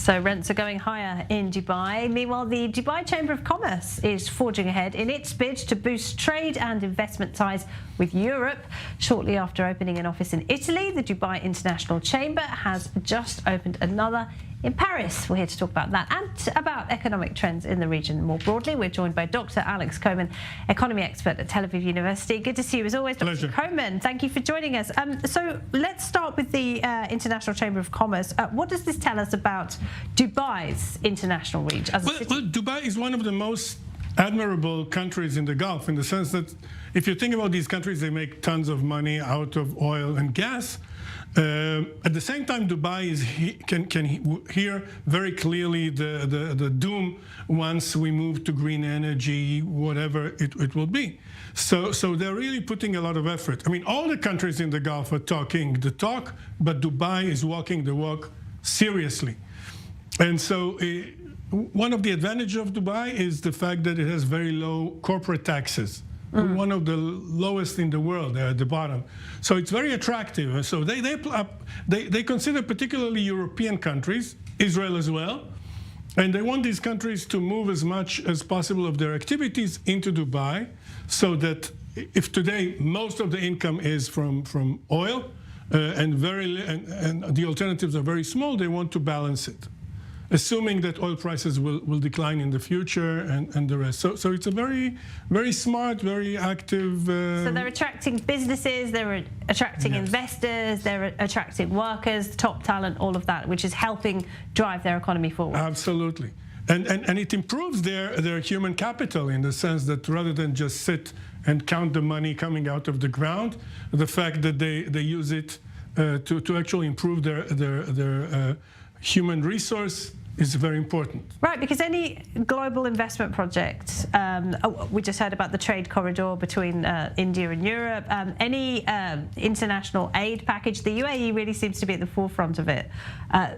So rents are going higher in Dubai. Meanwhile, the Dubai Chamber of Commerce is forging ahead in its bid to boost trade and investment ties with Europe. Shortly after opening an office in Italy, the Dubai International Chamber has just opened another in Paris. We're here to talk about that and about economic trends in the region more broadly. We're joined by Dr. Alex Coman, economy expert at Tel Aviv University. Good to see you as always, Dr. Pleasure. Coman. Thank you for joining us. So let's start with the International Chamber of Commerce. What does this tell us about Dubai's international reach as a city? Well, Dubai is one of the most admirable countries in the Gulf, in the sense that if you think about these countries, they make tons of money out of oil and gas. At the same time, Dubai can hear very clearly the doom once we move to green energy, whatever it will be. So they're really putting a lot of effort. I mean, all the countries in the Gulf are talking the talk, but Dubai is walking the walk seriously. And so one of the advantages of Dubai is the fact that it has very low corporate taxes. One of the lowest in the world. They're at the bottom, so it's very attractive. So they consider particularly European countries, Israel as well, and they want these countries to move as much as possible of their activities into Dubai, so that if today most of the income is from oil and the alternatives are very small, they want to balance it, assuming that oil prices will decline in the future and the rest. So it's a very, very smart, very active... So they're attracting businesses, they're attracting investors, they're attracting workers, top talent, all of that, which is helping drive their economy forward. Absolutely. And it improves their human capital, in the sense that rather than just sit and count the money coming out of the ground, the fact that they use it to actually improve their human resource is very important. Right, because any global investment project, we just heard about the trade corridor between India and Europe, any international aid package, the UAE really seems to be at the forefront of it.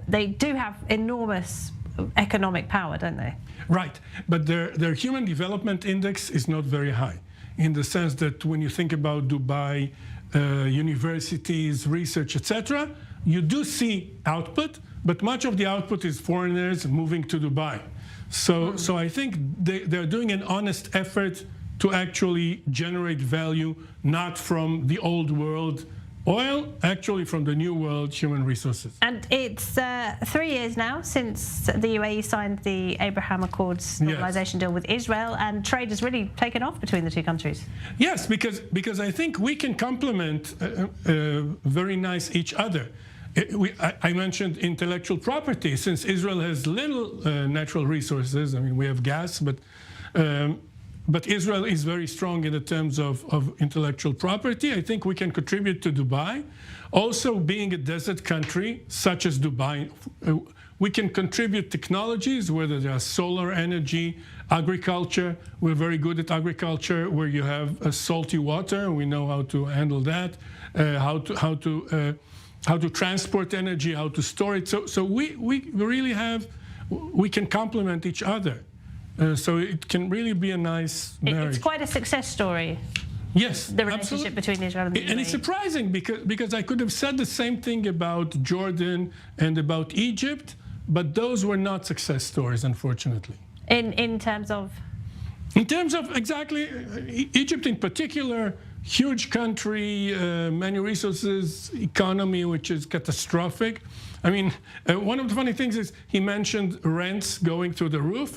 They do have enormous economic power, don't they? Right, but their human development index is not very high, in the sense that when you think about Dubai, universities, research, etc., you do see output, but much of the output is foreigners moving to Dubai. So I think they're doing an honest effort to actually generate value, not from the old world oil, actually from the new world human resources. And it's 3 years now since the UAE signed the Abraham Accords normalization deal with Israel, and trade has really taken off between the two countries. Yes, because I think we can complement very nice each other. I mentioned intellectual property. Since Israel has little natural resources, I mean, we have gas, but Israel is very strong in the terms of intellectual property. I think we can contribute to Dubai. Also, being a desert country, such as Dubai, we can contribute technologies, whether they are solar energy, agriculture. We're very good at agriculture, where you have salty water. We know how to handle that, how to transport energy, how to store it. So we really we can complement each other. So it can really be a nice marriage. It's quite a success story. Yes, the relationship between Israel and the UAE. And it's surprising because I could have said the same thing about Jordan and about Egypt, but those were not success stories, unfortunately. In terms of? In terms of, exactly, Egypt in particular, huge country, many resources, economy which is catastrophic. I mean, one of the funny things is he mentioned rents going through the roof.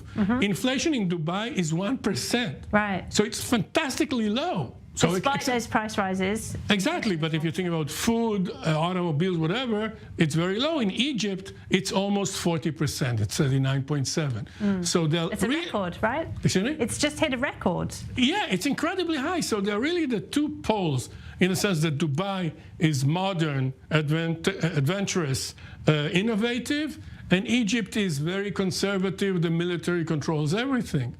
Inflation in Dubai is 1%. Right. So it's fantastically low. So despite those price rises. Exactly, but if you think about food, automobiles, whatever, it's very low. In Egypt, it's almost 40%. It's 39.7. So it's a record, right? Excuse me? It's just hit a record. Yeah, it's incredibly high. So they're really the two poles, in the sense that Dubai is modern, adventurous, innovative, and Egypt is very conservative. The military controls everything.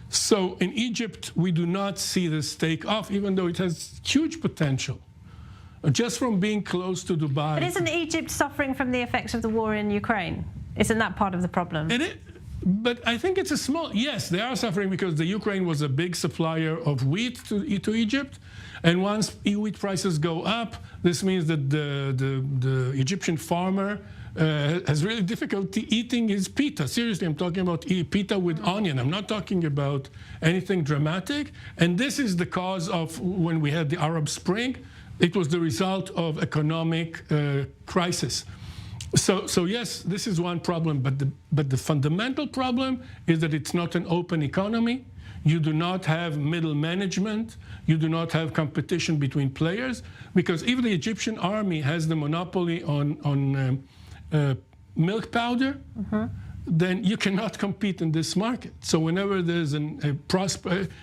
So in Egypt, we do not see this take off, even though it has huge potential, just from being close to Dubai. But isn't Egypt suffering from the effects of the war in Ukraine? Isn't that part of the problem? But I think it's a small, yes, they are suffering because the Ukraine was a big supplier of wheat to Egypt. And once wheat prices go up, this means that the Egyptian farmer has really difficulty eating his pita. Seriously, I'm talking about pita with onion. I'm not talking about anything dramatic. And this is the cause of when we had the Arab Spring. It was the result of economic crisis. So yes, this is one problem, but the fundamental problem is that it's not an open economy. You do not have middle management. You do not have competition between players, because if the Egyptian army has the monopoly on milk powder, then you cannot compete in this market. So whenever there's an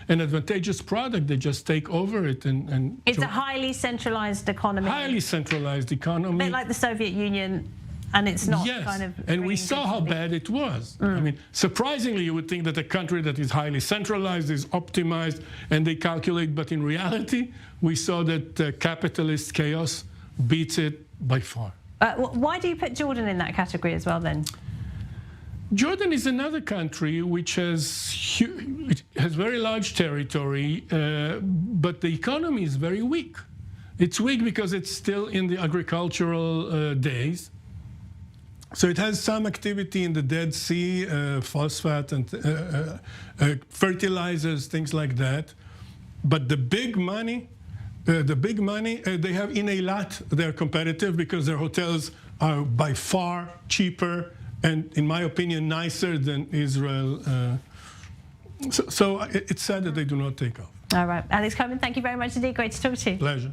advantageous product, they just take over it and it's a highly centralized economy. Highly centralized economy. A bit like the Soviet Union. And it's not yes. kind of... And we saw how bad it was. I mean, surprisingly, you would think that a country that is highly centralized is optimized and they calculate, but in reality, we saw that capitalist chaos beats it by far. Why do you put Jordan in that category as well, then? Jordan is another country which has very large territory, but the economy is very weak. It's weak because it's still in the agricultural days. So it has some activity in the Dead Sea, phosphate and fertilizers, things like that. But the big money, they have in Eilat, they're competitive because their hotels are by far cheaper and, in my opinion, nicer than Israel. So it's sad that they do not take off. All right. Alex Coleman, thank you very much indeed. Great to talk to you. Pleasure.